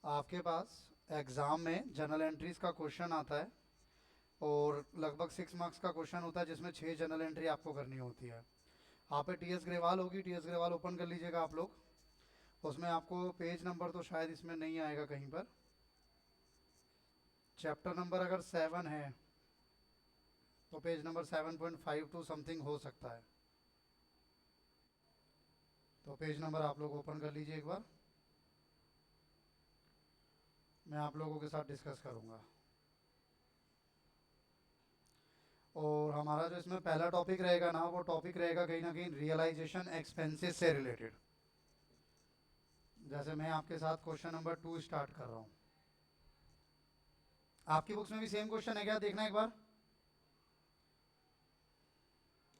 आपके पास एग्ज़ाम में general entries का क्वेश्चन आता है और लगभग 6 मार्क्स का क्वेश्चन होता है जिसमें 6 जनरल एंट्री आपको करनी होती है। यहाँ पे टी एस ग्रेवाल होगी, टी एस ग्रेवाल ओपन कर लीजिएगा आप लोग। उसमें आपको पेज नंबर तो शायद इसमें नहीं आएगा कहीं पर। चैप्टर नंबर अगर 7 है तो पेज नंबर 7.52 समथिंग हो सकता है। तो पेज नंबर आप लोग ओपन कर लीजिए एक बार, मैं आप लोगों के साथ डिस्कस करूँगा। और हमारा जो इसमें पहला टॉपिक रहेगा ना, वो टॉपिक रहेगा कहीं ना कहीं रियलाइजेशन एक्सपेंसेस से रिलेटेड। जैसे मैं आपके साथ क्वेश्चन नंबर 2 स्टार्ट कर रहा हूँ। आपकी बुक्स में भी सेम क्वेश्चन है क्या, देखना एक बार।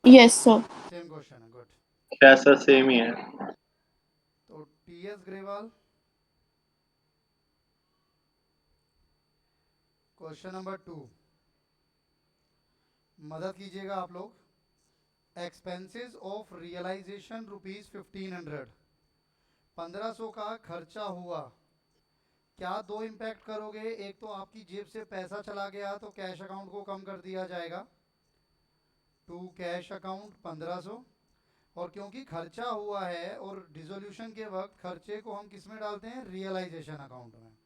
Yes, sir. सेम क्वेश्चन है, गुड। क्या सर सेम ही है। तो T S Grewal, question number 2, मदद कीजिएगा आप लोग। एक्सपेंसेस ऑफ रियलाइजेशन ₹1500, 1500 का खर्चा हुआ। क्या दो इम्पैक्ट करोगे, एक तो आपकी जेब से पैसा चला गया तो कैश अकाउंट को कम कर दिया जाएगा टू कैश अकाउंट 1500। और क्योंकि खर्चा हुआ है और डिसोल्यूशन के वक्त खर्चे को हम किस में डालते हैं, रियलाइजेशन अकाउंट में।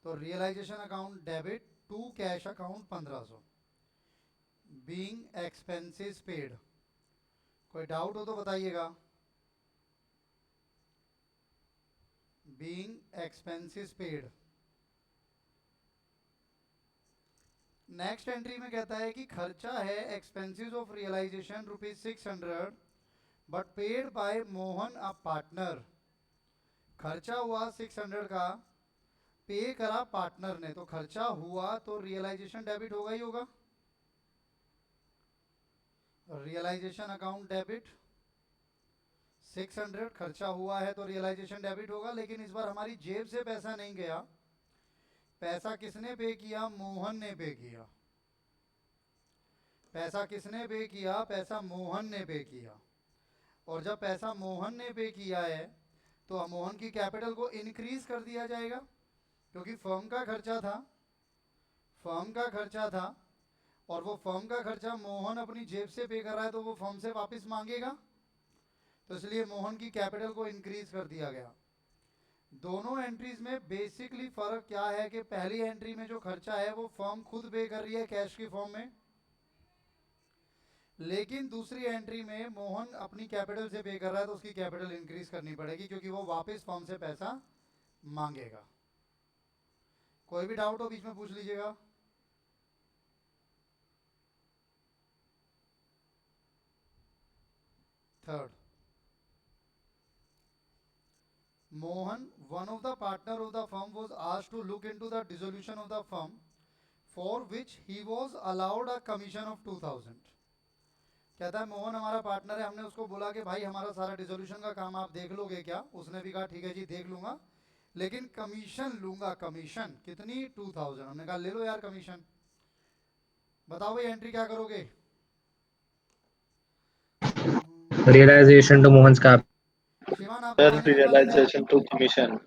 तो realization account debit to cash account 1500 being expenses paid. कोई डाउट हो तो बताइएगा। Being expenses paid. Next entry में कहता है कि खर्चा है expenses of realization ₹600 but paid by Mohan a partner. खर्चा हुआ 600 का, पे करा पार्टनर ने, तो खर्चा हुआ तो रियलाइजेशन डेबिट होगा ही होगा। रियलाइजेशन अकाउंट डेबिट 600, खर्चा हुआ है तो रियलाइजेशन डेबिट होगा। लेकिन इस बार हमारी जेब से पैसा नहीं गया, पैसा किसने पे किया, मोहन ने पे किया। पैसा किसने पे किया, पैसा मोहन ने पे किया। और जब पैसा मोहन ने पे किया है तो मोहन की कैपिटल को इंक्रीज कर दिया जाएगा, क्योंकि फर्म का खर्चा था, फर्म का खर्चा था। और वो फर्म का खर्चा मोहन अपनी जेब से पे कर रहा है तो वो फर्म से वापस मांगेगा, तो इसलिए मोहन की कैपिटल को इंक्रीज कर दिया गया। दोनों एंट्रीज में बेसिकली फर्क क्या है कि पहली एंट्री में जो खर्चा है वो फर्म खुद पे कर रही है कैश की फॉर्म में, लेकिन दूसरी एंट्री में मोहन अपनी कैपिटल से पे कर रहा है तो उसकी कैपिटल इंक्रीज करनी पड़ेगी, क्योंकि वो वापस फर्म से पैसा मांगेगा। कोई भी डाउट हो बीच में पूछ लीजिएगा। Third, Mohan, one of the partner of the firm, was asked to look into the dissolution of the firm, for which he was allowed a commission of 2000। कहता है मोहन हमारा पार्टनर है, हमने उसको बोला कि भाई हमारा सारा डिसोल्यूशन का काम आप देख लोगे क्या। उसने भी कहा ठीक है जी देख लूंगा, लेकिन कमीशन लूंगा। कमीशन कितनी, 2000। हमने कहा ले लो यार कमीशन। बताओ भाई एंट्री क्या करोगे। Realization to Mohan's cap. Shivan आप तो सर आने नहीं वाले थे। Realization to commission.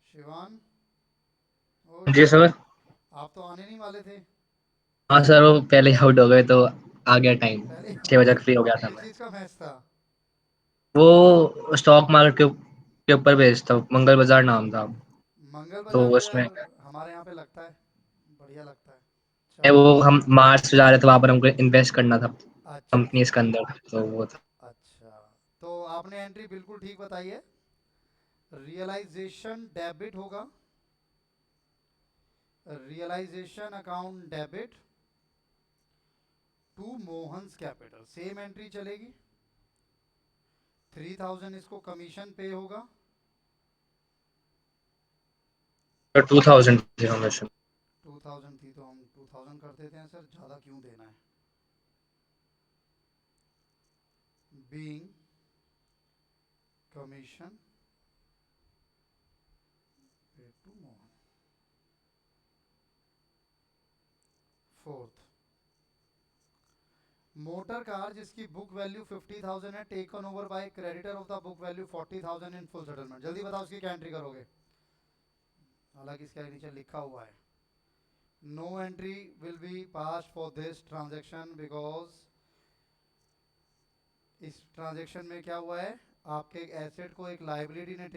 शिवान, ओ जी शिवान, सर। आप तो आने नहीं वाले थे। हाँ सर, वो पहले आउट हो गए तो आ गया टाइम। पहले 6 बजे तक फ्री हो गया था किस मैं। चीज़ का मैच था। वो स्टॉक मार्केट के ऊपर बेस्ड था, मंगल बाजार नाम था। मंगल तो बाजार तो उसमें यार हमारे यहाँ पे लगता है, बढ़िया लगता है। वो चलो, हम मार्च से जा रहे थे, वहां पर हमको इन्वेस्ट करना था अच्छा कंपनीज अच्छा के अंदर, तो वो था। अच्छा। तो आपने एंट्री बिल्कुल ठीक बताई है। रियलाइजेशन डेबिट होगा, realization account debit to Mohan's capital, same entry चलेगी। 3000 इसको कमीशन पे होगा। तो 2000 थी हमेशा। 2000 थी तो हम 2000 कर देते हैं सर, ज़्यादा क्यों देना है। Being commission pay to Mohan. Fourth, motor car जिसकी बुक वैल्यू 50,000 है, taken over by creditor of the book value 40,000 in full settlement. जल्दी बताओ उसकी क्या एंट्री करोगे। हालांकि इसके नीचे लिखा हुआ है no entry will be pass for this transaction because इस ट्रांजेक्शन में क्या हुआ है, आपके एक एसेट को एक लाइबिलिटी ने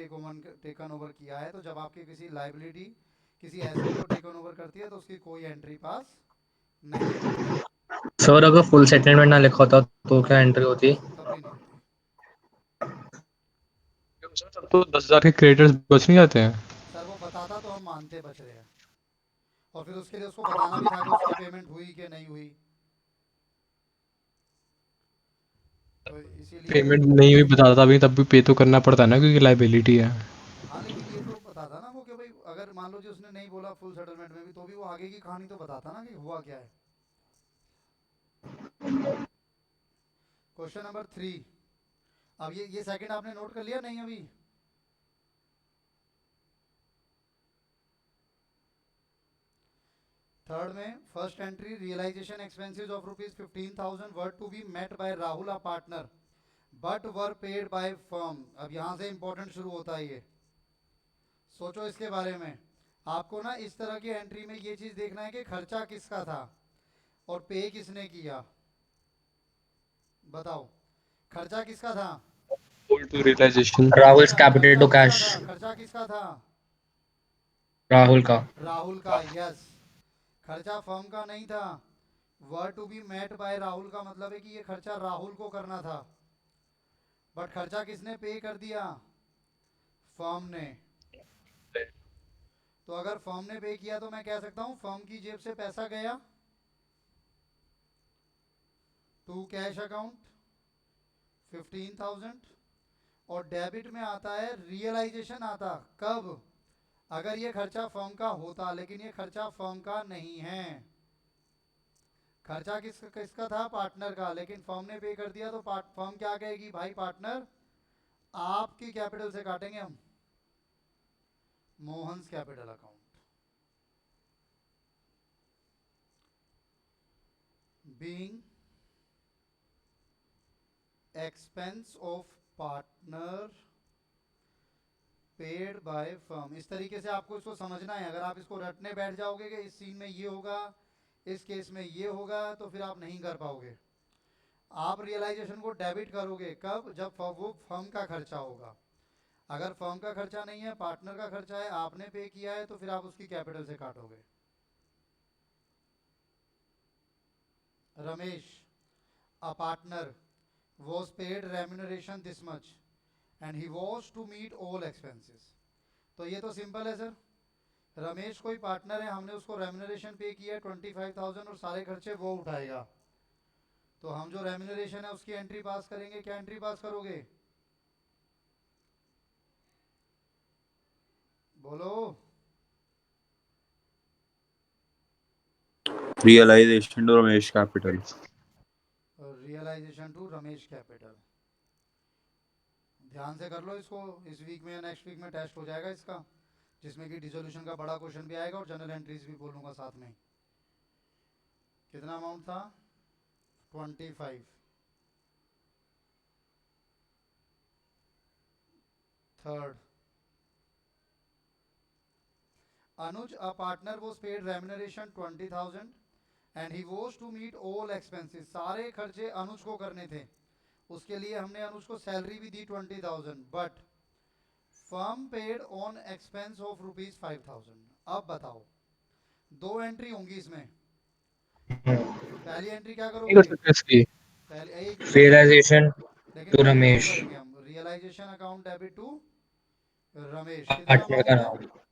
टेकन ओवर किया है। तो जब आपकी किसी लाइबिलिटी किसी एसेट को टेकन ओवर करती है तो उसकी कोई एंट्री पास नहीं होती, सर अगर फुल सेटलमेंट ना लिखा होता तो क्या एंट्री होती? तब भी नहीं होती। तब तो 10,000 के क्रेडिटर्स बच नहीं जाते हैं। सर वो बताता तो हम मानते बच रहे हैं, और फिर उसके लिए उसको बताना भी था कि उसकी पेमेंट हुई कि नहीं हुई। तो इसीलिए पेमेंट नहीं हुई बताता भी, तब भी पे तो करना पड़ता है ना, क्योंकि लाइबिलिटी है। हाँ, लेकिन ये तो बताता ना वो कि भाई अगर मान लो जी उसने नहीं बोला फुल सेटलमेंट में भी, तो भी वो आगे की कहानी तो बताता ना कि हुआ क्या है। Question number 3। अब ये सेकंड आपने नोट कर लिया नहीं अभी? थर्ड में first entry realization expenses of ₹15,000 were to be met by Rahul a partner but were paid by firm. अब यहाँ से इंपॉर्टेंट शुरू होता है ये, सोचो इसके बारे में। आपको ना इस तरह की एंट्री में ये चीज देखना है कि खर्चा किसका था और पे किसने किया। बताओ, खर्चा किसका था? Hold to realization. Rahul's capital खर्चा टू किसका कैश। था? खर्चा किसका था? राहुल का। राहुल का, यस। खर्चा फर्म का नहीं था। Were to be met by Rahul का मतलब है कि ये खर्चा राहुल को करना था, बट खर्चा किसने पे कर दिया? फर्म ने। तो अगर फर्म ने पे किया तो मैं कह सकता हूं फर्म की जेब से पैसा गया टू कैश अकाउंट 15,000, और डेबिट में आता है रियलाइजेशन आता कब? अगर ये खर्चा फर्म का होता, लेकिन ये खर्चा फर्म का नहीं है। खर्चा किसका था? पार्टनर का, लेकिन फर्म ने पे कर दिया तो फर्म क्या कहेगी, भाई पार्टनर आपकी कैपिटल से काटेंगे हम, Mohan's capital account. Being expense of partner paid by firm. इस तरीके से आपको इसको समझना है। अगर आप इसको रटने बैठ जाओगे कि इस सीन में ये होगा, इस केस में ये होगा, तो फिर आप नहीं कर पाओगे। आप रियलाइजेशन को डेबिट करोगे कब? जब वो फर्म का खर्चा होगा। अगर फर्म का खर्चा नहीं है, पार्टनर का खर्चा है, आपने पे किया है, तो फिर आप उसकी कैपिटल से काटोगे। Ramesh a partner was paid remuneration this much and he was to meet all expenses। तो ये तो सिंपल है सर। रमेश कोई पार्टनर है, हमने उसको रेम्यूनरेशन पे किया है 25,000 और सारे खर्चे वो उठाएगा। तो हम जो रेम्यूनरेशन है उसकी एंट्री पास करेंगे। क्या एंट्री पास करोगे? बोलो। Realization to Ramesh Capital. Realization to Ramesh capital. ध्यान से कर लो इसको, इस वीक में या नेक्स्ट वीक में टेस्ट हो जाएगा इसका, जिसमें कि डिसोल्यूशन का बड़ा क्वेश्चन भी आएगा और जनरल एंट्रीज भी बोलूंगा साथ में। कितना अमाउंट था? 25। Third, Anuj, a partner was paid remuneration 20,000 and he was to meet all expenses। सारे खर्चे अनुज को करने थे, उसके लिए हमने अनुज को सैलरी भी दी 20,000, but firm paid on expense of ₹5,000। अब बताओ, दो एंट्री होंगी इसमें। पहली एंट्री क्या नहीं कर करोगे? सकते इसकी। पहले एक भी कर सकते हो, रियलाइजेशन लेकिन टू पहले दो रमेश। करेंगे हम। Realization account debit to Ramesh. कितना पार्टनर का अमाउंट है?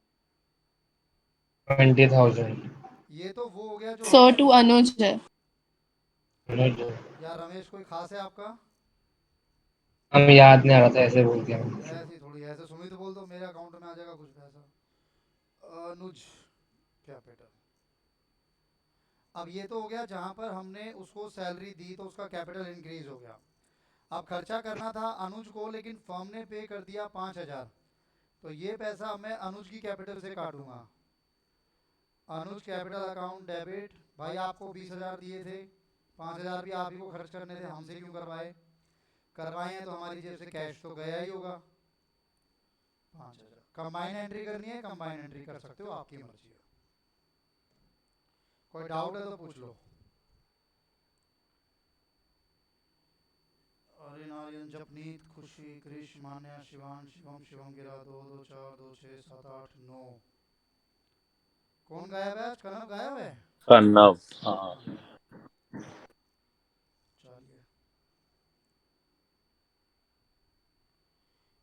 नाम 20,000। ये तो वो हो गया जो सर हमने। टू अनुज है। या रमेश कोई खास है आपका? हम याद नहीं आ रहा था, ऐसे बोल दिया मैंने। ऐसी थोड़ी, ऐसे सुमित बोल दो मेरे अकाउंट में आ जाएगा कुछ पैसा। अनुज कैपिटल। अब ये तो हो गया जहां पर हमने उसको सैलरी दी तो उसका कैपिटल इंक्रीज हो गया। अब खर्चा करना था अनुज को, लेकिन फर्म ने पे कर दिया 5,000, तो ये पैसा मैं अनुज की कैपिटल से काटूंगा। अनुज कैपिटल अकाउंट डेबिट, भाई आपको 20,000 दिए थे, 5,000 भी आप ही को खर्च करने थे, हमसे क्यों करवाए? करवाए हैं तो हमारी जेब से कैश तो गया ही होगा। 5,000 कंबाइन एंट्री करनी है, कंबाइन एंट्री कर सकते हो, आपकी मर्जी है। कोई डाउट है तो पूछ लो। अरिन, आर्यन, जपनीत, खुशी, कृष, मान्या, शिवान, शिवम, शिवम गिरा, 2 2 4 2 6 7 8 9। कौन गायब है आज? कनव गायब है? कन्नव, हाँ। चलिए,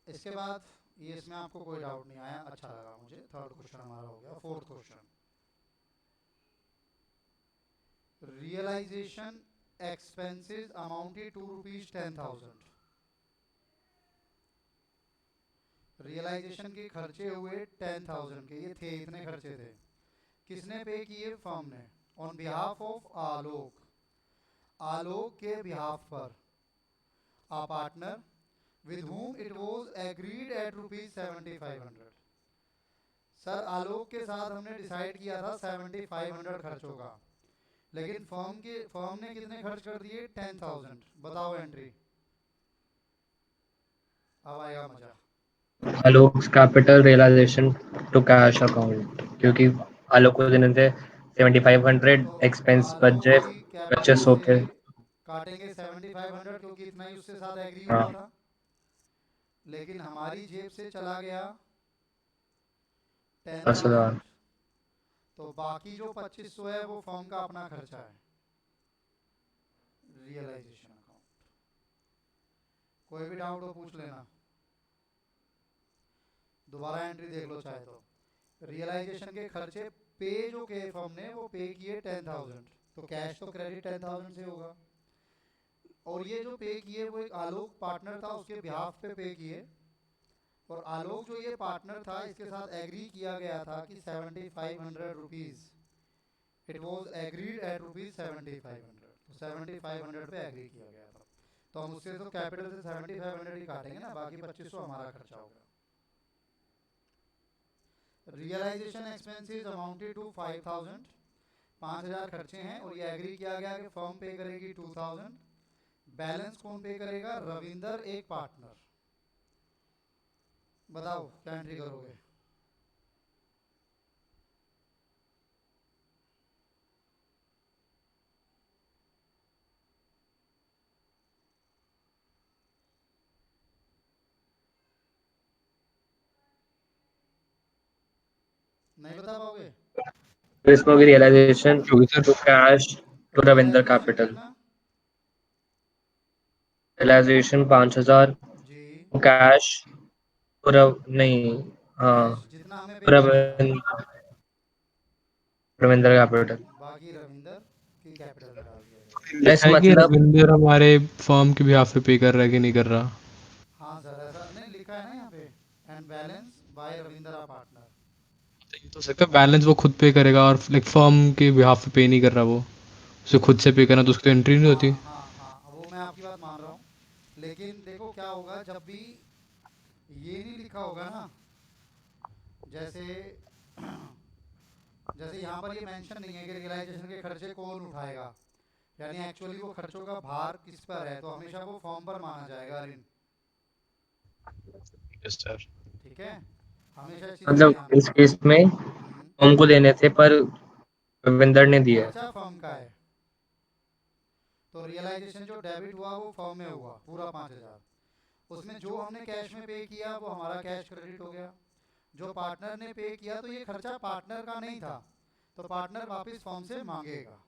इसके बाद ये इसमें आपको कोई डाउट नहीं आया, अच्छा लगा मुझे। थर्ड क्वेश्चन हमारा हो गया। Fourth question, realization expenses amounted to rupees 10,000। रियलाइजेशन के खर्चे हुए 10,000 के, ये थे, इतने खर्चे थे। किसने पे किए? फर्म ने, on behalf of Alok, Alok के बिहाफ पर, a partner with whom it was agreed at rupees 7,500। Sir, Alok के साथ हमने डिसाइड किया था 7,500 खर्च होगा, लेकिन फर्म ने कितने खर्च कर दिए? 10,000। बताओ एंट्री। अब आएगा मजा। Alok capital realisation to cash account, क्योंकि आलोक को देने थे 7500, तो एक्सपेंस बच आलोक जाए की कैपिटल 2500 से के। काटेंगे 7,500, क्योंकि इतना ही उसके साथ एग्री हाँ, हुआ था। लेकिन हमारी जेब से चला गया 10,000। 10,000। तो बाकी जो 2,500 है वो फर्म का अपना खर्चा है, रियलाइजेशन अकाउंट। कोई भी डाउट हो पूछ लेना, दोबारा एंट्री देख लो चाहे तो। रियलाइजेशन के खर्चे पे जो के फर्म ने वो पे किए 10,000, तो कैश तो क्रेडिट 10,000 से होगा। और ये जो पे किए वो एक आलोक पार्टनर था, उसके बिहाफ पे किए। और आलोक जो ये पार्टनर था, इसके साथ एग्री किया गया था कि 7,500 rupees, it was agreed at rupees 7,500। तो 7,500 पे एग्री किया गया था, तो हम उससे तो कैपिटल से 7,500 ही काटेंगे ना, बाकी 2,500 हमारा खर्चा होगा। Realisation expenses amounted to 5,000। 5,000 खर्चे हैं, और ये एग्री किया गया कि फर्म पे करेगी 2,000। बैलेंस कौन पे करेगा? रविंदर, एक पार्टनर। बताओ क्या एंट्री करोगे? नहीं बता पाओगे? तो इसमें होगी रियलाइजेशन क्योंकि sir to cash to Ravinder realization capital. कितना? रियलाइजेशन 5,000 जी। कैश पूरा नहीं। हाँ, कैश जितना हमें पे करना था, रविंदर कैपिटल। बाकी रविंदर की कैपिटल में डाल दिया जाएगा। लेस लिखा है कि मतलब। रविंदर हमारे फर्म के बिहाफ पे कर रहा है कि नहीं कर रहा। हाँ सर, ऐसा नहीं लिखा है ना यहाँ पे, and balance by Ravinder a partner. ये तो सकता है बैलेंस वो खुद पे करेगा और लाइक फर्म के बिहाफ पे नहीं कर रहा, वो उसे खुद से पे करना, तो उसकी तो एंट्री नहीं होती। हाँ हाँ हाँ, वो मैं आपकी बात मान रहा हूँ। लेकिन देखो क्या होगा, जब भी ये नहीं लिखा होगा ना, जैसे जैसे यहाँ पर ये मेंशन नहीं है कि रियलाइजेशन के खर्चे कौन उठाएगा, यानी एक्चुअली वो खर्चों का भार किस पर है, तो हमेशा वो फॉर्म पर माना जाएगा अरिन। Yes sir. ठीक है, हमेशा इस चीज़ का मतलब ध्यान इस रखना। केस में हमको देने थे पर रविंदर ने दिए। खर्चा फर्म का है, तो रियलाइजेशन जो डेबिट हुआ वो फर्म में हुआ पूरा 5,000। उसमें जो हमने कैश में पे किया वो हमारा कैश क्रेडिट हो गया। जो पार्टनर ने पे किया, तो ये खर्चा पार्टनर का नहीं था, तो पार्टनर वापस फर्म से मांगेगा।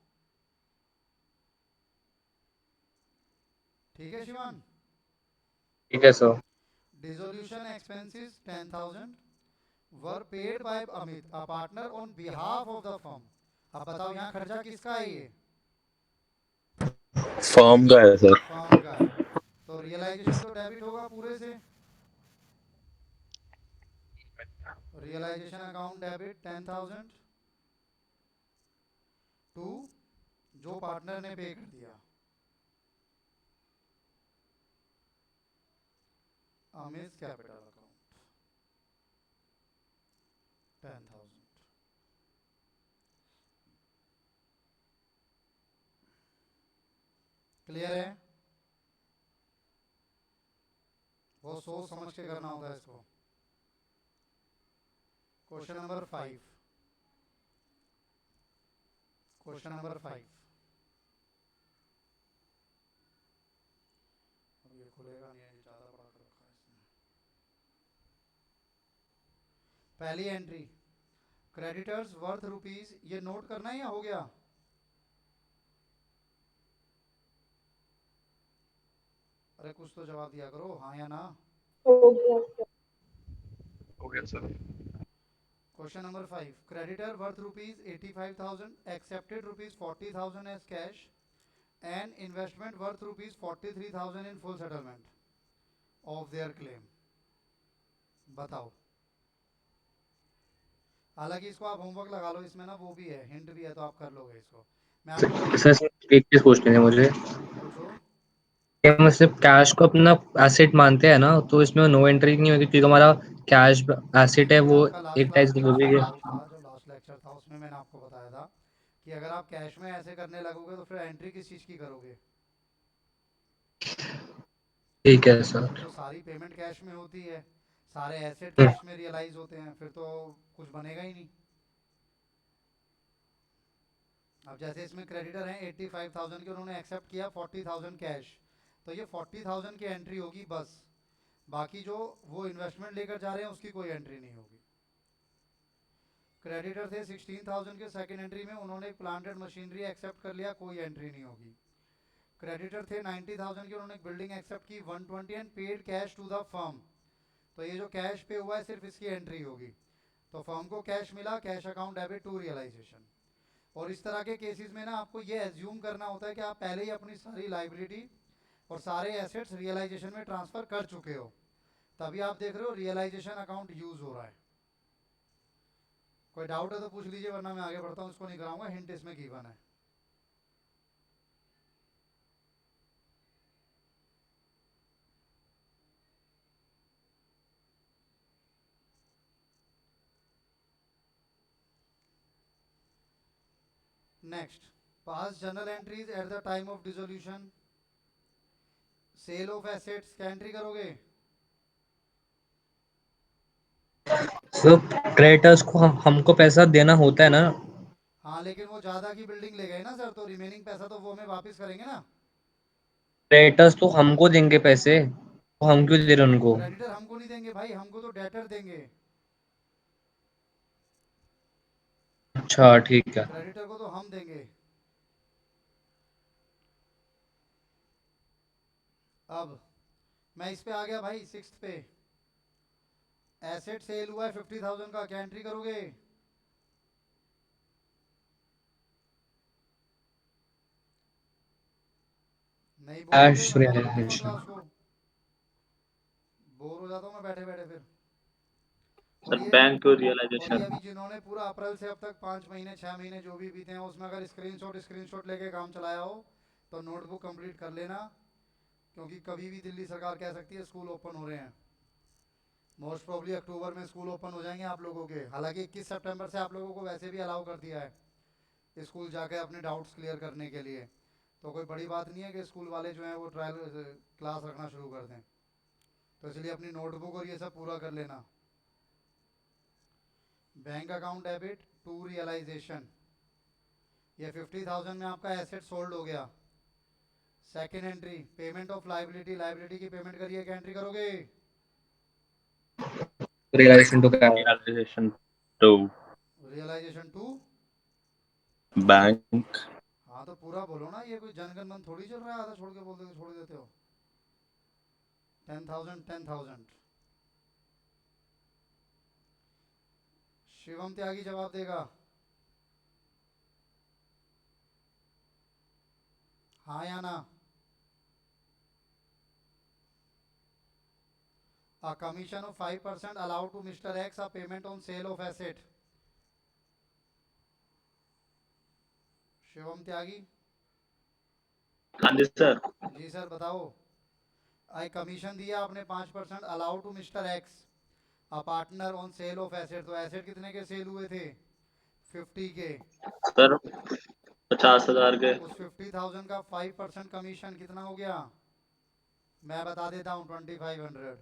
ठीक है शिवान? ठीक है sir. Dissolution expenses 10,000 were paid bye Amit, a partner on behalf of the firm. अब बताओ यहाँ खर्चा किसका है? ये फर्म का है सर। फर्म का है, तो रियलाइजेशन तो डेबिट होगा पूरे से। रियलाइजेशन अकाउंट डेबिट 10,000 टू जो पार्टनर ने पे कर दिया, अमित कैपिटल अकाउंट 10,000। क्लियर है? वो सोच समझ के करना होता है इसको। Question number 5। Question number 5। अब ये खुलेगा नहीं, ये ज्यादा बड़ा कर रखा है इसने। पहली एंट्री, क्रेडिटर्स वर्थ रुपीज, ये नोट करना है या हो गया? अरे कुछ तो जवाब दिया करो, हाँ या ना। हो गया सर। हो गया sir. Question number 5, creditor worth rupees 85,000 accepted rupees 40,000 as cash and investment worth rupees 43,000 in full settlement of their claim. बताओ। हालांकि इसको आप होमवर्क लगा लो, इसमें ना वो भी है, हिंट भी है, तो आप कर लोगे इसको। मैं आपको सर एक चीज पूछनी है मुझे पूछो। कि हम सिर्फ कैश को अपना एसेट मानते हैं ना, तो इसमें नो एंट्री नहीं होगी क्योंकि हमारा कैश एसेट है ये वो आपका लास्ट एक क्लास टाइप में की मुझसे होगी। डाउट था, जो लास्ट लेक्चर था उसमें मैंने आपको बताया था कि अगर आप कैश में ऐसे करने लगोगे तो फिर एंट्री किस चीज़ की करोगे? ठीक है सर। फिर तो सारी पेमेंट कैश में होती है, सारे एसेट हम्म, कैश में रियलाइज होते हैं, फिर तो कुछ बनेगा ही नहीं। अब जैसे इसमें क्रेडिटर हैं 85,000 के, उन्होंने एक्सेप्ट किया 40,000 कैश, तो ये 40,000 की एंट्री होगी बस। बाकी जो वो इन्वेस्टमेंट लेकर जा रहे हैं उसकी कोई एंट्री नहीं होगी। क्रेडिटर थे 16,000 के, सेकंड एंट्री में उन्होंने एक प्लांटेड मशीनरी एक्सेप्ट कर लिया, कोई एंट्री नहीं होगी। क्रेडिटर थे 90,000 के, उन्होंने एक बिल्डिंग एक्सेप्ट की 120 and paid cash to the firm, तो ये जो कैश पे हुआ है सिर्फ इसकी एंट्री होगी। तो फर्म को कैश मिला, cash account debit to realization. और इस तरह के केसेस में ना आपको ये एज्यूम करना होता है कि आप पहले ही अपनी सारी लाइबिलिटी और सारे एसेट्स रियलाइजेशन में ट्रांसफर कर चुके हो, तभी आप देख रहे हो रियलाइजेशन अकाउंट यूज हो रहा है। कोई डाउट है तो पूछ लीजिए, वरना मैं आगे बढ़ता हूँ, इसको नहीं कराऊंगा, हिंट इसमें गिवन है। Next, pass journal entries at the time of dissolution, sale of assets, क्या एंट्री करोगे? सर क्रेडिटर्स को हमको पैसा देना होता है ना। हाँ लेकिन वो ज्यादा की बिल्डिंग ले गए ना सर, तो रिमेनिंग पैसा तो वो हमें वापस करेंगे ना। क्रेडिटर्स तो हमको देंगे पैसे, तो हम क्यों दे रहे हैं उनको? क्रेडिटर हमको नहीं देंगे भाई, हमको तो डेटर देंगे, अच्छा ठीक है। क्रेडिटर को तो हम देंगे। अब मैं इस पे आ गया भाई, सिक्स्थ पे। एसेट सेल हुआ है 50,000 का, क्या एंट्री करोगे? नहीं बोलोगे, कैश वरना मैं लूंगा रियलाइजेशन। क्लास को, बोर हो जाता हूँ मैं बैठे बैठे फिर। और सर ये बैंक टू और ये रियलाइजेशन। अभी जिन्होंने पूरा अप्रैल से अब तक 5 महीने 6 महीने जो भी बीते हैं, उसमें अगर स्क्रीनशॉट लेके काम चलाया हो तो नोटबुक कंप्लीट कर लेना, क्योंकि कभी भी दिल्ली सरकार कह सकती है स्कूल ओपन हो रहे हैं। मोस्ट प्रोबली अक्टूबर में स्कूल ओपन हो जाएंगे आप लोगों के। हालांकि 21 सितंबर से आप लोगों को वैसे भी अलाउ कर दिया है स्कूल जाके अपने डाउट्स क्लियर करने के लिए, तो कोई बड़ी बात नहीं है कि स्कूल वाले जो हैं वो ट्रायल क्लास रखना शुरू कर दें। तो इसलिए अपनी नोटबुक और ये सब पूरा कर लेना। Bank account debit to realisation, ये 50,000 में आपका एसेट सोल्ड हो गया। Second entry, payment of liability, liability की पेमेंट करिए, क्या एंट्री करोगे? Realisation to cash. Realization to realisation to bank. हाँ तो पूरा बोलो ना, ये कोई जनगण मन थोड़ी चल रहा है, आधा छोड़ के बोल छोड़ देते हो। 10,000 10,000। शिवम त्यागी जवाब देगा, हाँ या ना? A commission of 5% allowed to Mr. X, a payment on sale of asset। Shivam त्यागी हाँ जी सर। जी सर बताओ। आई कमीशन दिया आपने 5% allow to mister X, a partner on sale of asset, तो एसेट कितने के सेल हुए थे? 50 के। सर 50,000 के उस 50,000 का 5% कमीशन कितना हो गया? मैं बता देता हूँ, 2500।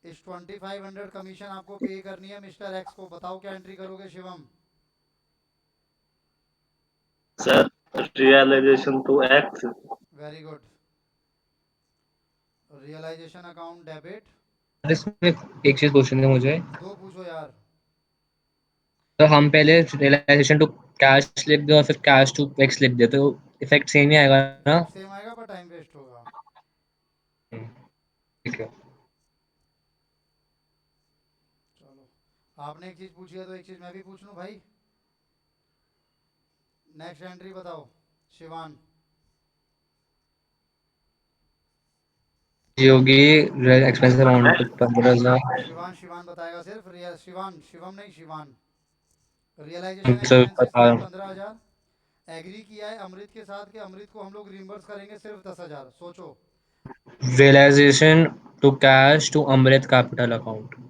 इस 2500 कमीशन आपको पे करनी है मिस्टर एक्स को। बताओ क्या एंट्री करोगे Shivam? Sir, realisation to X. Very good. Realization account debit. इसमें एक चीज पूछनी है मुझे। दो पूछो यार। तो हम पहले रियलाइजेशन टू कैश लिख दे और फिर कैश टू एक्स लिख दे, तो इफेक्ट सेम ही आएगा ना? इफेक्ट सेम आएगा पर टाइम वेस्ट होगा। ठीक है। चलो, आपने एक चीज पूछी है तो एक चीज मैं भी पूछ लूं भाई। नेक्स्ट एंट्री बताओ शिवान। ये होगी एक्सपेंसिव अमाउंट 15,000। शिवान शिवान बताएगा सिर्फ। शिवान, शिवम नहीं, शिवान। रियलाइजेशन सर एक्सपेंसेस बता थे रहा हूँ। 15,000। एग्री किया है अमृत के साथ कि अमृत को हम लोग रिम्बर्स करेंगे सिर्फ 10,000। सोचो। Realization to cash to Amrit capital account. Hmm,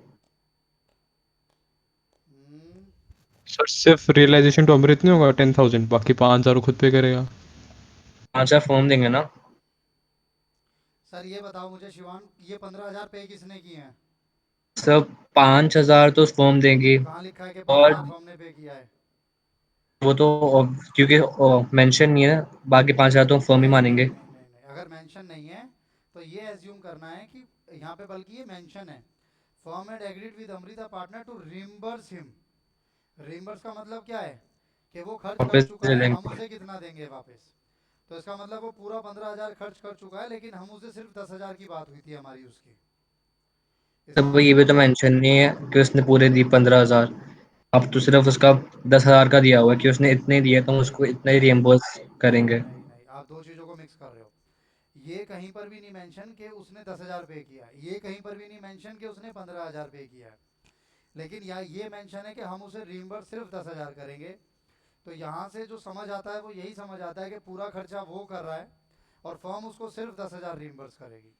sir सिर्फ रियलाइजेशन टू अमृत नहीं होगा 10,000, बाकी 5,000 खुद पे करेगा। 5,000 फॉर्म देंगे ना? सर ये बताओ मुझे शिवान, ये 15,000 पे किसने किए हैं? सब 5,000 तो फॉर्म देंगी। कहाँ लिखा है कि और 5,000 फॉर्म ने पे किया है? वो तो क्योंकि मेंशन नहीं है, बाकी 5,000 तो फॉर्म ही नहीं नहीं मानेंगे। नहीं नहीं नहीं, अगर मेंशन नहीं है तो ये एज्यूम करना है कि यहाँ पे बल्कि ये मेंशन है, firm had agreed with Amrita partner to reimburse him. Reimburse का मतलब क्या है? कि वो खर्च कर वापस चुका ले है, हम लेंगे। उसे कितना देंगे वापस। तो इसका मतलब वो पूरा 15,000 खर्च कर चुका है, लेकिन हम उसे सिर्फ 10,000 की बात हुई थी हमारी उसकी। इसका तब ये भी मतलब तो मेंशन नहीं है कि उसने पूरे दी 15,000। अब तो सिर्फ उसका 10,000 का दिया हुआ है कि उसने इतने दिए तो हम उसको इतना ही रिएम्बर्स नहीं करेंगे। नहीं नहीं, आप दो चीज़ों को मिक्स कर रहे हो। ये कहीं पर भी नहीं मेंशन कि उसने 10,000 पे किया है, ये कहीं पर भी नहीं मेंशन कि उसने 15,000 पे किया है, लेकिन यहाँ ये मेंशन है कि हम उसे रिम्बर्स सिर्फ 10,000 करेंगे। तो यहाँ से जो समझ आता है वो यही समझ आता है कि पूरा खर्चा वो कर रहा है और फर्म उसको सिर्फ 10,000 रिम्बर्स करेगी।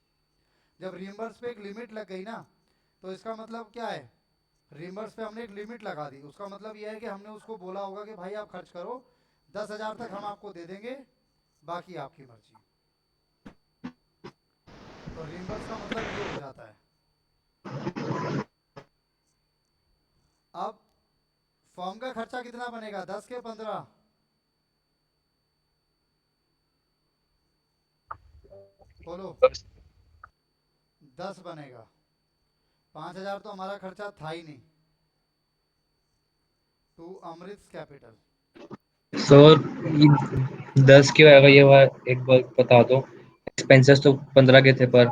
जब रिम्बर्स पे एक लिमिट लग गई ना, तो इसका मतलब क्या है? रिम्बर्स पे हमने एक लिमिट लगा दी, उसका मतलब यह है कि हमने उसको बोला होगा कि भाई आप खर्च करो, 10,000 तक हम आपको दे देंगे, बाकी आपकी मर्जी। तो रिम्बर्स का मतलब ये हो जाता है। अब फर्म का खर्चा कितना बनेगा, 10 के 15? बोलो। 10 बनेगा। 5,000 तो हमारा खर्चा था ही नहीं, टू अमृत कैपिटल। सो 10 क्यों आएगा ये बात एक बार बता दो। एक्सपेंसेस तो 15 के थे पर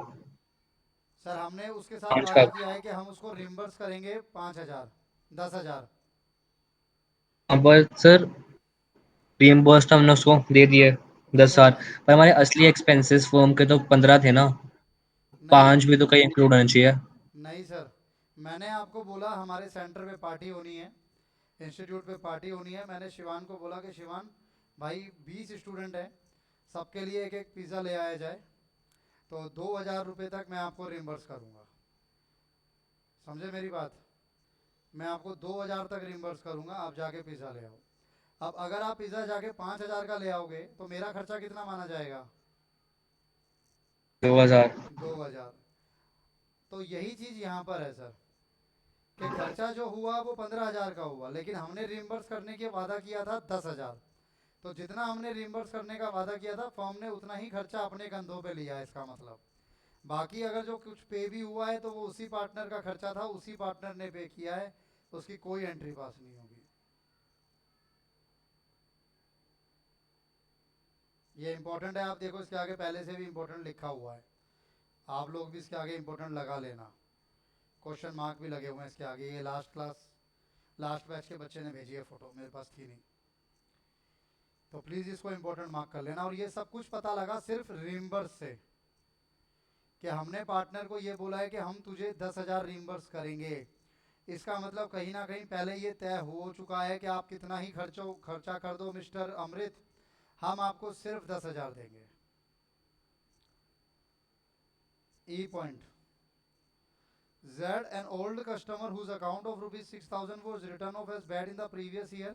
सर हमने उसके साथ 5 का। वादा किया है कि हम उसको रिम्बर्स करेंगे 5,000, 10,000। हाँ पर सर रिएम्बर्स तो हमने उसको दे दिए 10,000, 10,000 पर हमारे असली एक्सपेंसेस फर्म के तो 15 थे ना। नहीं 5 भी तो कहीं इंक्लूड होना चाहिए। नहीं सर, मैंने आपको बोला हमारे सेंटर पे पार्टी होनी है, इंस्टीट्यूट पे पार्टी होनी है। मैंने शिवान को बोला कि शिवान भाई 20 स्टूडेंट हैं, सबके लिए एक एक पिज़्ज़ा ले आया जाए, तो 2,000 रुपये तक मैं आपको रिम्बर्स करूँगा। समझे मेरी बात? मैं आपको 2,000 तक रिम्बर्स करूँगा, आप जाके पिज़्ज़ा ले आओ। अब अगर आप पिज़्ज़ा जाके 5,000 का ले आओगे तो मेरा खर्चा कितना माना जाएगा? 2,000। 2,000। तो यही चीज़ यहाँ पर है सर, कि खर्चा जो हुआ वो 15,000 का हुआ, लेकिन हमने रिम्बर्स करने के वादा किया था 10,000। तो जितना हमने रिम्बर्स करने का वादा किया था, फर्म ने उतना ही खर्चा अपने कंधों पे लिया है, इसका मतलब। बाकी अगर जो कुछ पे भी हुआ है तो वो उसी पार्टनर का खर्चा था, उसी पार्टनर ने पे किया है, उसकी कोई एंट्री पास नहीं होगी। ये इंपॉर्टेंट है, आप देखो इसके आगे पहले से भी इंपॉर्टेंट लिखा हुआ है, आप लोग भी इसके आगे इंपॉर्टेंट लगा लेना। क्वेश्चन मार्क भी लगे हुए हैं इसके आगे। ये लास्ट क्लास, लास्ट बैच के बच्चे ने भेजी है फोटो, मेरे पास थी नहीं, तो प्लीज़ इसको इंपॉर्टेंट मार्क कर लेना। और ये सब कुछ पता लगा सिर्फ रिम्बर्स से, कि हमने पार्टनर को ये बोला है कि हम तुझे 10,000 रिम्बर्स करेंगे। इसका मतलब कहीं ना कहीं पहले ये तय हो चुका है कि आप कितना ही खर्चा कर दो मिस्टर अमृत, हम आपको सिर्फ 10,000 देंगे। ई point. Z, an old customer whose account of rupees 6,000 was written off as bad in the previous year,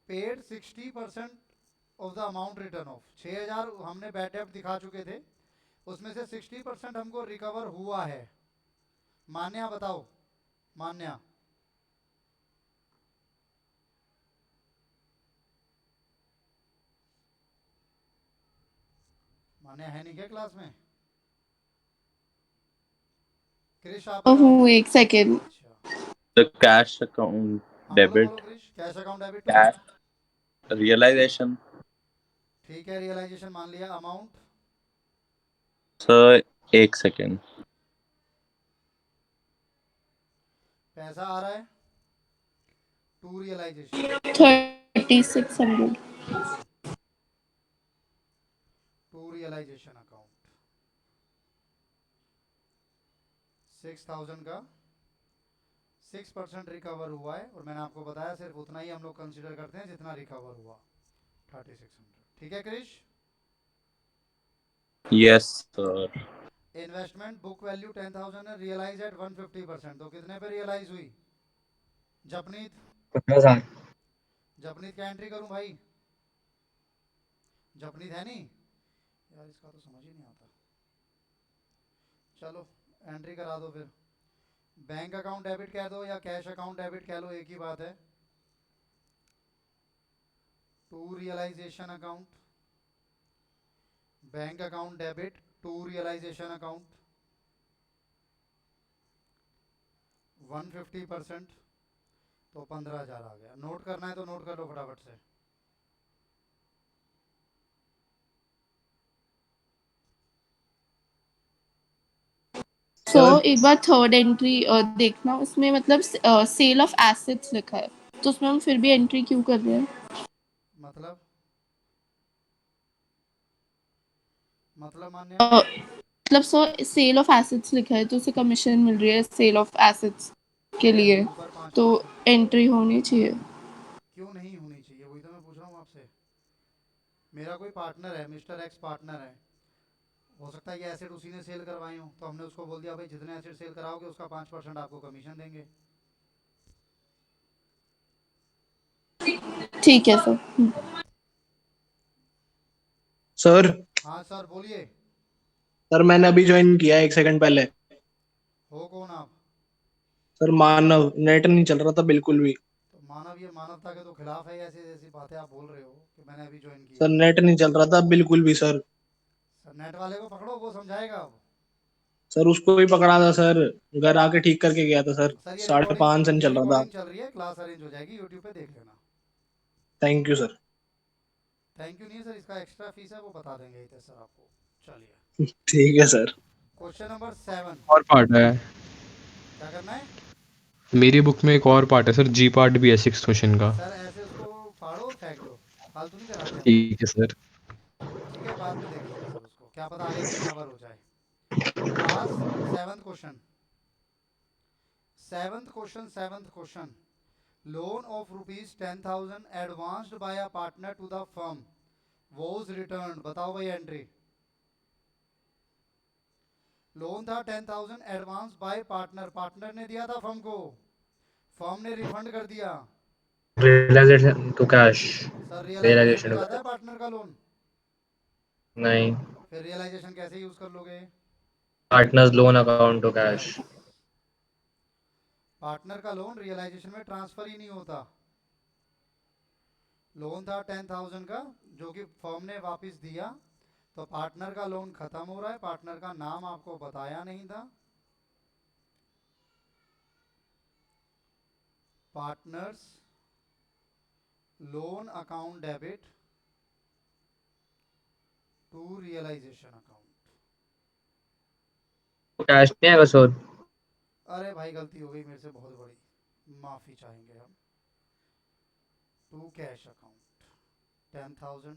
paid 60% of the amount return of. 6000 हमने बैड डेब्ट दिखा चुके थे, उसमें से 60% हमको रिकवर हुआ है। मान्या बताओ, मान्या। मान्या है नहीं क्या क्लास में? क्रिश आप बताओ। हूँ, एक सेकेंड। अच्छा The cash account हाँ, debit, बोलो Krish. Cash account debit. cash realization. ठीक है, रियलाइजेशन मान लिया। अमाउंट Sir, एक second. पैसा आ रहा है to realization. 3600। To realization account 6000 का 6% रिकवर हुआ है, और मैंने आपको बताया सिर्फ उतना ही हम लोग कंसिडर करते हैं जितना रिकवर हुआ, 3600। ठीक है Krish. Yes, sir. Investment book value 10,000 है, रियलाइज एट 150%, तो कितने पे रियलाइज हुई? जपनीत, 15,000। जपनीत क्या एंट्री करूं भाई? जपनीत है नहीं यार, इसका तो समझ ही नहीं आता। चलो एंट्री करा दो फिर। बैंक अकाउंट डेबिट कह दो या कैश अकाउंट डेबिट कह लो, एक ही बात है। To realization account, bank account debit to realization account 150%, तो 15,000 आ गया। नोट करना है तो नोट कर लो फटाफट से। सो एक बार थर्ड एंट्री देखना, उसमें मतलब सेल ऑफ एसेट्स लिखा है, तो उसमें हम फिर भी एंट्री क्यों कर रहे हैं? मतलब मान्य मतलब सो सेल ऑफ एसेट्स लिखा है, तो उसे कमीशन मिल रही है सेल ऑफ एसेट्स के लिए, ऊपर 5%। तो एंट्री होनी चाहिए। क्यों नहीं होनी चाहिए, वही तो मैं पूछ रहा हूँ आपसे। मेरा कोई पार्टनर है, मिस्टर एक्स पार्टनर है, हो सकता है ये एसेट उसी ने सेल करवाई हो, तो हमने उसको बोल दिया भाई जितने एसेट सेल कराओगे उसका 5% आपको कमीशन देंगे। ठीक है सर। सर हाँ सर बोलिए। सर मैंने अभी ज्वाइन किया है 1 सेकंड पहले। हो कौन आप? सर मानव, नेट नहीं चल रहा था बिल्कुल भी। तो मानव, ये मानवता के तो खिलाफ है, ऐसी ऐसी बातें आप बोल रहे हो कि मैंने अभी ज्वाइन किया सर है। नेट नहीं चल रहा था बिल्कुल भी सर। सर नेट वाले को पकड़ो, वो समझाएगा अब। सर उसको भी पकड़ा था सर, घर आके ठीक करके गया था सर। सर 5:30 से नहीं ये चल रहा था। रिकॉर्डिंग चल रही है, क्लास अरेंज हो जाएगी, यूट्यूब पे देख लेना। Thank you sir. Thank you नहीं है सर, इसका एक्स्ट्रा फीस है, वो बता देंगे इधर सर आपको। चलिए ठीक है सर। Question number 7। और पार्ट है, क्या करना है? मेरी बुक में एक और पार्ट है सर, जी पार्ट भी है 6 क्वेश्चन का। सर ऐसे उसको फाड़ो और फेंक दो, फालतू नहीं कराते हम लोग। ठीक है सर। ठीक है, बाद में देख लेंगे सर उसको, क्या पता आगे कहीं कवर हो जाए। Pass. Seventh question, seventh question. Loan of ₹10,000 advanced by a partner to the firm was return. बताओ भाई एंट्री। लोन था 10,000 एडवांस बाय पार्टनर, पार्टनर ने दिया था फर्म को, फर्म ने रिफंड कर दिया। Realization to cash. Sir realization में रियलाइजेशन टू जाता है कैश। पार्टनर का लोन, नहीं, फिर रियलाइजेशन कैसे यूज कर लोगे? Partners loan account to cash. Yes, partner का लोन रियलाइजेशन में ट्रांसफर ही नहीं होता। लोन था 10,000 का जो कि फर्म ने वापस दिया, तो पार्टनर का लोन खत्म हो रहा है। पार्टनर का नाम आपको बताया नहीं था। Partners loan account debit to realization account. Cash नहीं आएगा सर। अरे भाई गलती हो गई मेरे से, बहुत बड़ी, माफी चाहेंगे हम। टू कैश अकाउंट 10,000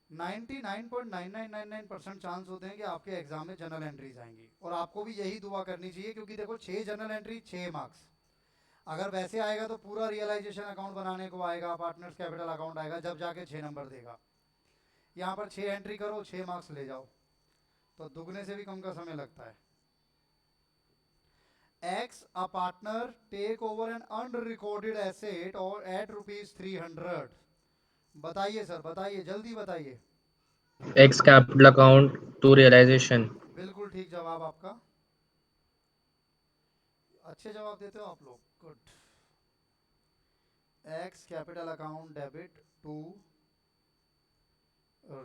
99.9999% चांस होते हैं कि आपके एग्जाम में जनरल एंट्रीज आएंगी, और आपको भी यही दुआ करनी चाहिए, क्योंकि देखो 6 जनरल एंट्री 6 मार्क्स। अगर वैसे आएगा तो पूरा रियलाइजेशन अकाउंट बनाने को आएगा, पार्टनर्स कैपिटल अकाउंट आएगा, जब जाके 6 नंबर देगा। यहाँ पर 6 एंट्री करो, 6 मार्क्स ले जाओ, तो दुगने से भी कम का समय लगता है। X, a partner, take over an unrecorded asset or at rupees 300. बताइए सर, बताइए, जल्दी बताइए. X capital account to realization. बिल्कुल ठीक जवाब आपका. अच्छे जवाब देते हो आप लोग. Good. X capital account debit to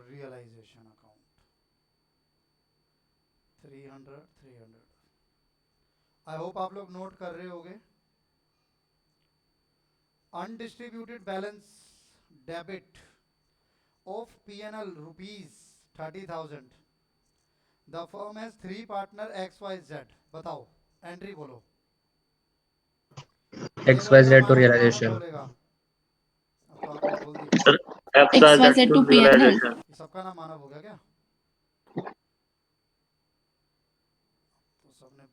realization account. 300. I hope आप लोग नोट कर रहे होगे. Undistributed balance debit of P&L rupees 30,000. The firm has 3 partner XYZ. बताओ, एंट्री बोलो. ये XYZ बोलेगा to मानव, मानव realization. बोलेगा. अब तो आपने बोल दी. Sir XYZ XYZ to to P&L. realization. ये सबका नाम मानव हो गया क्या? तो सबने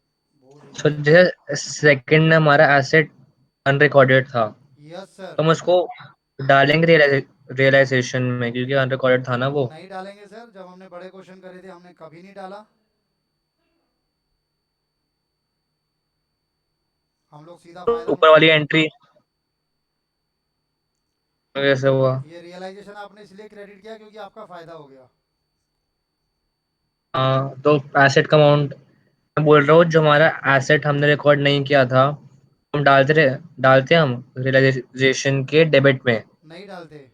बोल ही So दिया. जैसे सेकंड में हमारा एसेट अनरिकॉर्डेड था, यस सर. तो हम उसको डालेंगे रियलाइजेशन में क्योंकि अनरिकॉर्डेड था ना वो. नहीं डालेंगे सर. जब हमने बड़े क्वेश्चन करे थे हमने कभी नहीं डाला. हम लोग सीधा फाइनल. ऊपर वाली एंट्री कैसे हुआ? ये रियलाइजेशन आपने इसलिए क्रेडिट किया क्योंकि आपका फायदा हो गया. हाँ, तो एसेट का अमाउंट मैं बोल रहा हूँ, जो हमारा एसेट हमने रिकॉर्ड नहीं किया था हम डालते हम रियलाइजेशन के डेबिट में. नहीं डालते.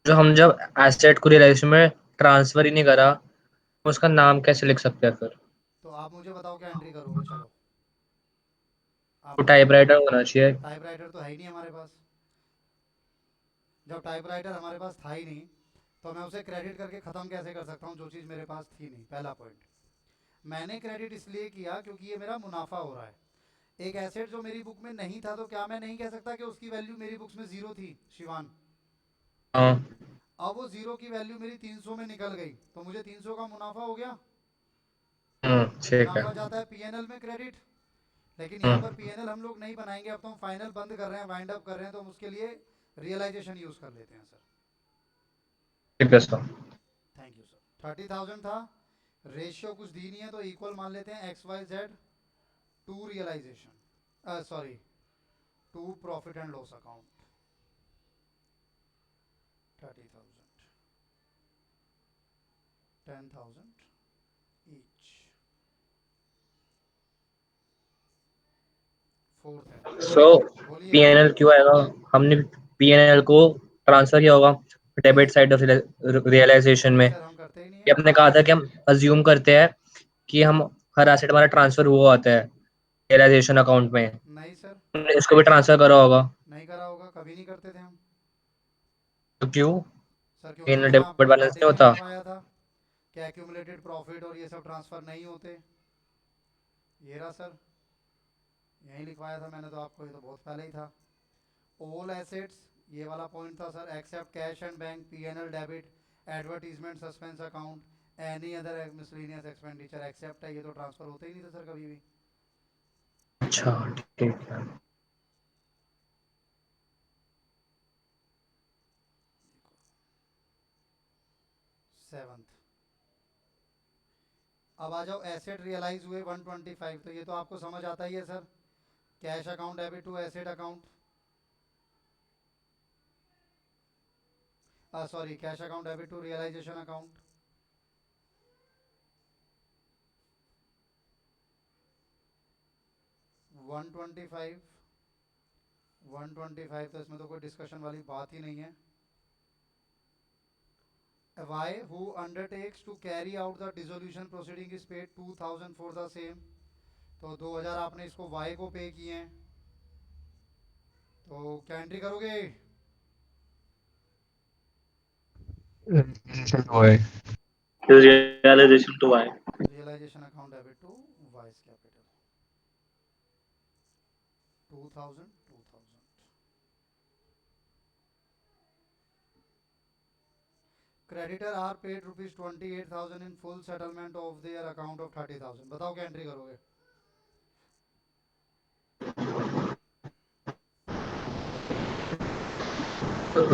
जब एसेट को रियलाइजेशन में ट्रांसफर ही नहीं करा, तो उसका नाम कैसे लिख सकते हैं फिर? तो आप मुझे बताओ क्या एंट्री करोगे. चलो आप तो बताओ. टाइपराइटर होना चाहिए. टाइपराइटर तो है ही नहीं हमारे पास. जब टाइपराइटर हमारे पास था ही नहीं तो मैं उसे क्रेडिट करके ख़त्म कैसे कर सकता हूँ जो चीज़ मेरे पास थी नहीं. पहला पॉइंट. मैंने क्रेडिट इसलिए किया क्योंकि ये मेरा मुनाफा हो रहा है. एक एसेट जो मेरी बुक में नहीं था तो क्या मैं नहीं कह सकता कि उसकी वैल्यू मेरी बुक्स में 0 थी शिवान. हाँ. अब वो 0 की वैल्यू मेरी 300 में निकल गई तो मुझे 300 का मुनाफा हो गया. ठीक है. मुनाफा जाता है P&L में क्रेडिट. लेकिन यहाँ पर P&L हम लोग नहीं बनाएंगे. अब तो हम फाइनल बंद कर रहे हैं, वाइंड अप कर रहे हैं, तो हम उसके लिए रियलाइजेशन यूज कर लेते हैं सर. ठीक है सर. Thank you sir. 30,000 था. रेशियो कुछ दी नहीं है तो इक्वल मान लेते हैं XYZ to realization, sorry to profit and loss account. 30,000, 10,000 each. 4,000. So बोलिए. P&L क्यों आएगा? हमने P&L को ट्रांसफर किया होगा डेबिट साइड ऑफ रियलाइजेशन नहीं में. सर, हम करते ही नहीं ये है. हमने कहा था कि हम अज्यूम करते हैं कि हम हर एसेट हमारा ट्रांसफर हुआ आता है रियलाइजेशन अकाउंट में. नहीं सर, हमने इसको भी ट्रांसफर करा होगा. नहीं करा होगा. कभी नहीं करते थे हम. तो क्यों? सर क्योंकि इन मैंने डेबिट आपको बैलेंस नहीं स्टार्टिंग में होता? लिखवाया था कि एक्यूमुलेटेड प्रॉफिट और ये सब ट्रांसफर नहीं होते. ये रहा सर, यहीं लिखवाया था मैंने तो आपको. ये तो बहुत पहले ही था. ऑल एसेट्स, ये वाला पॉइंट था sir. Except cash and bank, P&L debit, advertisement, suspense account, any other miscellaneous expenditure except है. ये तो ट्रांसफर होते ही नहीं थे सर कभी भी. अच्छा ठीक है. सेवंथ. अब आ जाओ. एसेट रियलाइज हुए 125. तो ये तो आपको समझ आता ही है sir. Cash account debit to asset account, sorry cash account debit to realization account. One twenty five तो इसमें तो कोई डिस्कशन वाली बात ही नहीं है. Y who undertakes to carry out the dissolution proceeding is paid 2,000 for the same. तो 2,000 आपने इसको Y को पे किए हैं. तो क्या एंट्री करोगे? Realization to Y. Realisation account debit to vice capital. 2,000. Creditor are paid rupees 28,000 in full settlement of their account of 30,000. बताओ क्या एंट्री करोगे?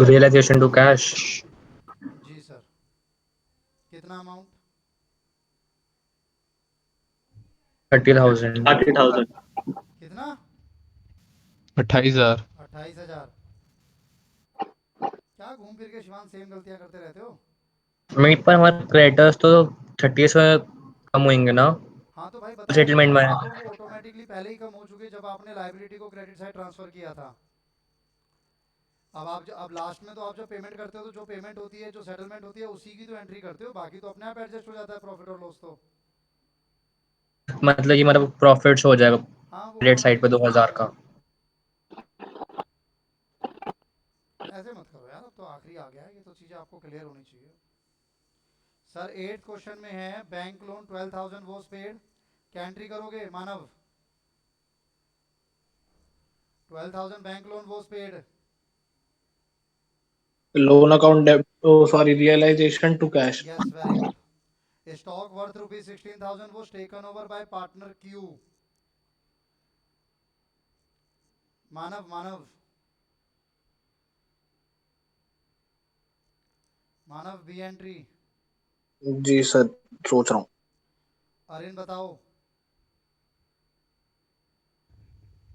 Realisation to cash. जी सर. कितना अमाउंट? 30,000 30,000. कितना? 28,000। 28,000। क्या घूम फिर के शिवान सेम गलतियां करते रहते हो? मेरे पर हमारे क्रेडिटर्स तो 30 से कम होंगे ना हाँ तो भाई बताया तो सेटलमेंट मैंने में। आपको, वो ऑटोमेटिकली पहले ही कम हो चुके जब आपने लाइबिलिटी को क्रेडिट साइड ट्रांसफर किया था। अब लास्ट में तो आप जब पेमेंट करते हो तो जो पेमेंट होती है, जो सेटलमेंट होती है, उसी की तो एंट्री करते हो, बाकी तो अपने आप एडजस्ट हो जाता है प्रॉफिट और लॉस तो। मतलब कि मतलब प्रॉफिट हो जाएगा हाँ वो क्रेडिट साइड पे ऑटोमेटिकली शो हो 2,000 जाएगा। का। ऐसे मत करो यार, अब तो आखिरी आ गया है, ये तो चीज़ें आपको क्लियर होनी चाहिए। सर 8th क्वेश्चन में है बैंक लोन 12,000 वॉज पेड, क्या एंट्री करोगे Manav? 12,000 bank loan was paid. Loan account debit, sorry, realisation to cash. Yes very good. Stock worth rupees 16,000 was taken over by partner Q. Manav Manav Manav B entry. जी sir, सोच रहा हूँ। अरिन बताओ।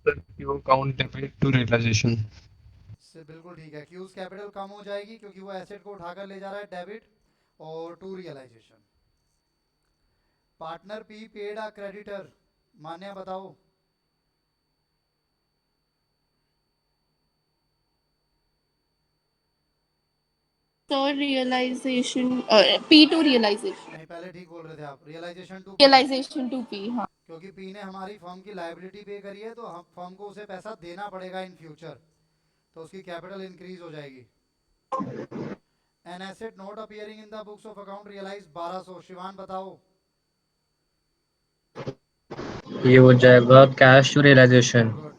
Q account debit to realisation. से बिल्कुल ठीक है, cues capital कम हो जाएगी क्योंकि वो एसेट को उठाकर ले जा रहा है डेबिट और to realisation. Partner P paid a creditor, Manya बताओ। Sir realisation P to realisation. नहीं पहले ठीक बोल रहे थे आप, realisation to P. Realisation to P, हाँ। क्योंकि पी ने हमारी फर्म की लायबिलिटी पे करी है तो हम फर्म को उसे पैसा देना पड़ेगा इन फ्यूचर, तो उसकी कैपिटल इंक्रीज हो जाएगी। An asset not appearing in the books of account realise 1200, Shivan बताओ। ये हो जाएगा cash to realisation. Good.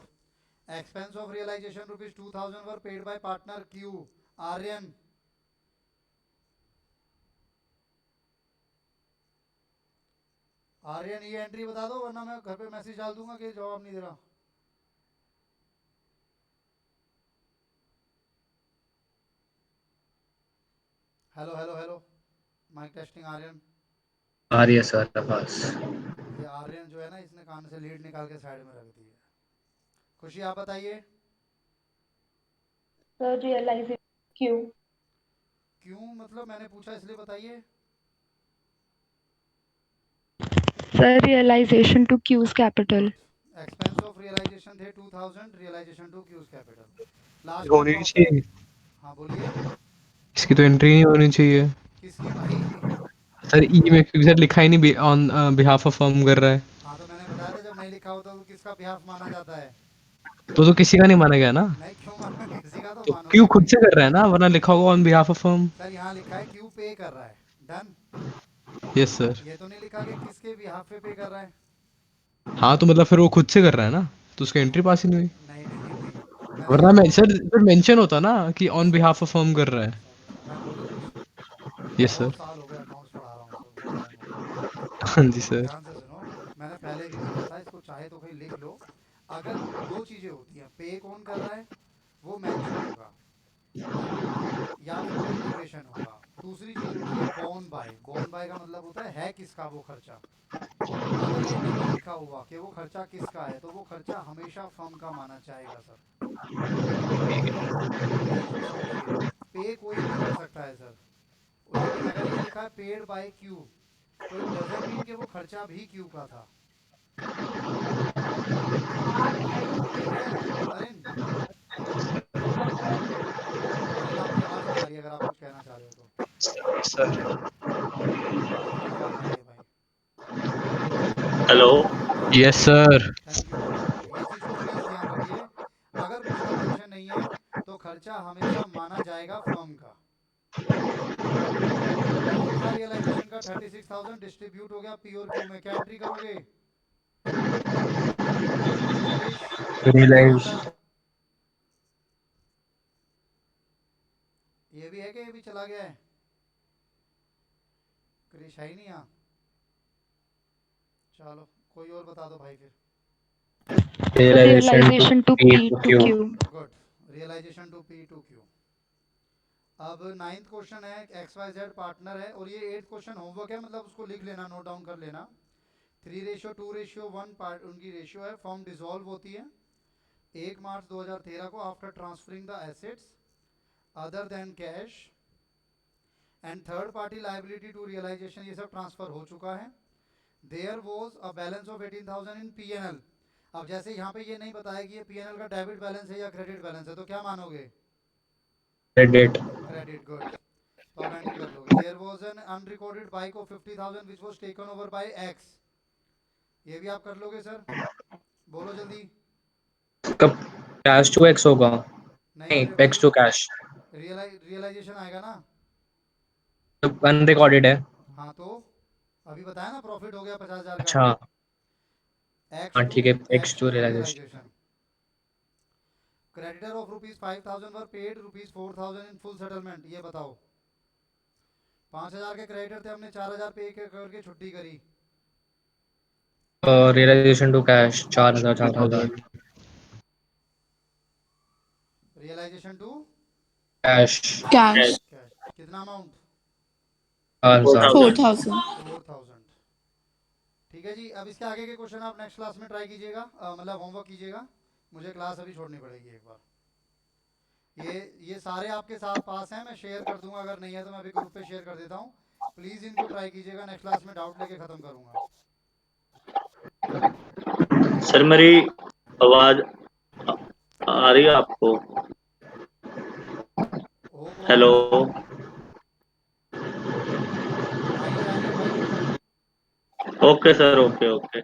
Expense of realisation rupees 2,000 were paid by partner Q. Aryan. Aryan ये एंट्री बता दो वरना मैं घर पे मैसेज डाल दूंगा कि जवाब नहीं दे रहा। Hello hello hello, mic testing Aryan. आ रही है सर बस। ये आर्यन जो है ना, इसने कान से लीड निकाल के साइड में रख दी है। खुशी आप बताइए। सर रियलाइजेशन क्यों? क्यों मतलब मैंने पूछा इसलिए बताइए। Sir realisation to Q's capital. Good. Expense of realisation थे 2,000, realisation to Q's capital. Last में होनी नहीं प्रॉफिट। चाहिए, हाँ बोलिए। इसकी तो एंट्री नहीं होनी चाहिए किसकी भाई? सर। ई में क्योंकि सर लिखा ही नहीं ऑन बिहाफ ऑफ फर्म कर रहा है, हाँ तो मैंने बताया था जब नहीं लिखा होता तो किसका बिहाफ माना जाता है। तो किसी का नहीं माना गया ना। नहीं क्यों मानोगे, किसी का तो तो क्यों मानोगे खुद भाई। से कर रहा है ना, वरना लिखा होगा on behalf of firm. Sir यहाँ लिखा है क्यू पे कर रहा है। डन। Yes sir. ये तो नहीं लिखा कि किसके बिहाफ पे कर रहा है। हाँ तो मतलब फिर वो खुद से कर रहा है ना, तो उसका एंट्री पास ही नहीं हुई। नहीं नहीं नहीं, मैंने वरना मैं आपको। सर फिर मेंशन होता ना कि on sir behalf of firm कर रहा है। सर मैं बोलूँ कुछ? यस बहुत सर। साल हो गए अकाउंट्स पढ़ा रहा हूँ सर, बहुत टाइम हो गया। हाँ जी सर। ध्यान से सुनो, मैंने पहले भी बोला था इसको, चाहे तो भाई लिख लो। अगर दो चीज़ें होती हैं, पे कौन कर रहा है वो मेंशन होगा, या फिर कोई ड्यूरेशन होगा। दूसरी चीज़ होती है बॉर्न बाय। बॉर्न बाय का मतलब होता है किसका वो खर्चा। अगर ये नहीं लिखा हुआ कि वो खर्चा किसका है तो वो खर्चा हमेशा फर्म का माना जाएगा सर। ये चीज़ समझिए, पे कोई भी कर सकता है सर, लेकिन अगर ये लिखा है पेड बाय क्यू तो इट डजंट मीन कि वो खर्चा भी क्यू का था। ठीक है अरिन? अरिन आपकी आवाज़ नहीं आ रही, अगर आप कुछ कहना चाह रहे हो तो। सर। बहुत कम आवाज़ आ रही है भाई। हेलो। हाँ yes sir. Thank you thank you, ये चीज़ को प्लीज़ ध्यान रखिए। अगर कुछ कंफ्यूजन नहीं है तो खर्चा हमेशा माना जाएगा फर्म का। प्रॉफिट था रियलाइजेशन का 36,000, डिस्ट्रीब्यूट हो गया पी और क्यू में, क्या एंट्री करोगे? क्रिश रियलाइज। शानदार। ये भी है कि ये भी चला गया है? क्रिश है ही नहीं यहाँ। चलो कोई और बता दो भाई फिर। Sir realisation to realisation to P P to to Q. Q. Good. Realisation to P to Q. अब 9th क्वेश्चन है, XYZ पार्टनर है, और ये 8th क्वेश्चन होमवर्क है, मतलब उसको लिख लेना, नोट डाउन कर लेना। 3:2:1 पार्ट उनकी रेशियो है, फॉर्म डिसॉल्व होती है 1 मार्च 2013 को after transferring the assets other than cash and third party liability to realisation, ये सब ट्रांसफर हो चुका है। There was a balance of 18,000 इन पीएनएल। अब जैसे यहाँ पे ये नहीं बताया कि ये पीएनएल का डेबिट बैलेंस है या क्रेडिट बैलेंस है, तो क्या मानोगे? क्रेडिट। Credit, good. तो आप एंट्री कर लोगे। There was an unrecorded bike of 50,000 which was taken over by X, ये भी आप कर लोगे सर, बोलो जल्दी। कब कैश टू एक्स होगा? नहीं, नहीं, एक्स टू कैश। रियलाइजेशन आएगा ना। अनरिकॉर्डेड है। हाँ तो अभी बताया ना, प्रॉफिट हो गया 50,000 का। अच्छा हाँ ठीक है, X to realisation. Realisation. Creditor of ₹5,000 were paid ₹4,000 in full settlement, ये बताओ। 5,000 के क्रेडिटर थे, हमने 4,000 पे करके छुट्टी करी। Realisation to cash 4,000। Realisation to cash cash कितना अमाउंट? 4,000। 4,000। 4,000। ठीक है जी, अब इसके आगे के क्वेश्चन आप नेक्स्ट क्लास में ट्राई कीजिएगा, मतलब होमवर्क कीजिएगा। मुझे क्लास अभी छोड़नी पड़ेगी एक बार। ये सारे आपके साथ पास हैं, मैं शेयर कर दूंगा, अगर नहीं है तो मैं अभी ग्रुप पे शेयर कर देता हूँ। प्लीज़ इनको ट्राई कीजिएगा, नेक्स्ट क्लास में डाउट लेके ख़त्म करूँगा। सर मेरी आवाज आ रही है आपको? हेलो, आइए भाई। Okay sir, okay okay.